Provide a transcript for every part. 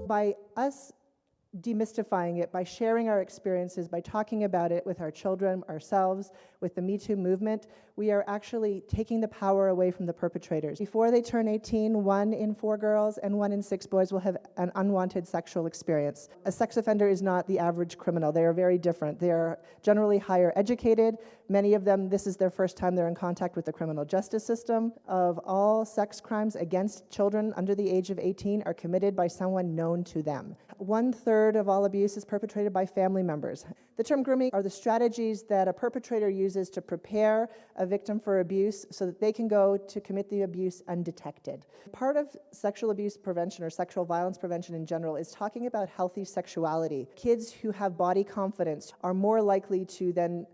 By us demystifying it, by sharing our experiences, by talking about it with our children, ourselves, with the Me Too movement, we are actually taking the power away from the perpetrators. Before they turn 18, 1 in 4 girls and 1 in 6 boys will have an unwanted sexual experience. A sex offender is not the average criminal. They are very different. They are generally higher educated. Many of them, this is their first time they're in contact with the criminal justice system. Of all sex crimes against children under the age of 18 are committed by someone known to them. 1/3 of all abuse is perpetrated by family members. The term grooming are the strategies that a perpetrator uses to prepare a victim for abuse so that they can go to commit the abuse undetected. Part of sexual abuse prevention or sexual violence prevention in general is talking about healthy sexuality. Kids who have body confidence are more likely to then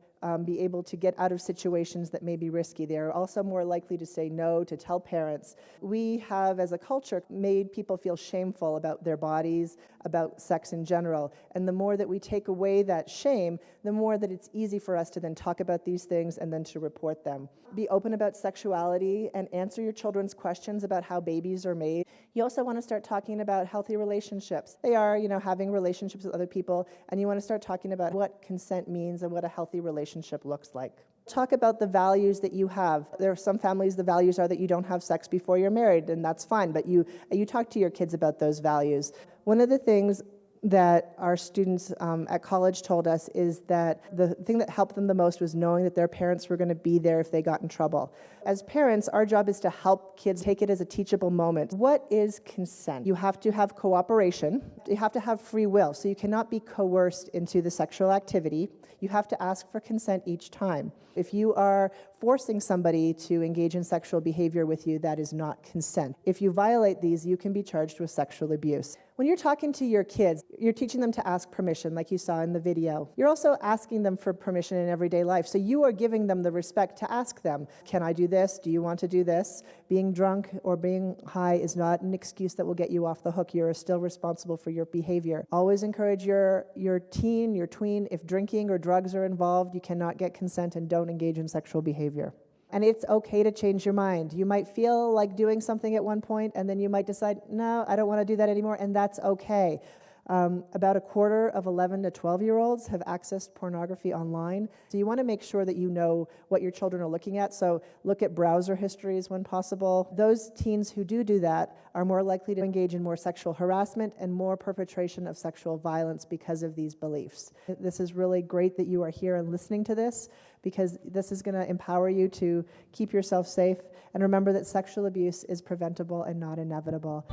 be able to get out of situations that may be risky. They are also more likely to say no, to tell parents. We have, as a culture, made people feel shameful about their bodies, about sex in general. And the more that we take away that shame, the more that it's easy for us to then talk about these things and then to report them. Be open about sexuality and answer your children's questions about how babies are made. You also want to start talking about healthy relationships. They are, having relationships with other people, and you want to start talking about what consent means and what a healthy relationship looks like. Talk about the values that you have. There are some families, the values are that you don't have sex before you're married, and that's fine, but you talk to your kids about those values. One of the things that our students at college told us is that the thing that helped them the most was knowing that their parents were going to be there if they got in trouble. As parents, our job is to help kids take it as a teachable moment. What is consent? You have to have cooperation. You have to have free will, so you cannot be coerced into the sexual activity. You have to ask for consent each time. If you are forcing somebody to engage in sexual behavior with you, that is not consent. If you violate these, you can be charged with sexual abuse. When you're talking to your kids, you're teaching them to ask permission, like you saw in the video. You're also asking them for permission in everyday life. So you are giving them the respect to ask them, can I do this? Do you want to do this? Being drunk or being high is not an excuse that will get you off the hook. You're still responsible for your behavior. Always encourage your teen, your tween, if drinking or drugs are involved, you cannot get consent, and don't engage in sexual behavior. And it's okay to change your mind. You might feel like doing something at one point, and then you might decide, no, I don't want to do that anymore, and that's okay. About 1/4 of 11 to 12-year-olds have accessed pornography online. So you want to make sure that you know what your children are looking at. So look at browser histories when possible. Those teens who do that are more likely to engage in more sexual harassment and more perpetration of sexual violence because of these beliefs. This is really great that you are here and listening to this, because this is going to empower you to keep yourself safe. And remember that sexual abuse is preventable and not inevitable.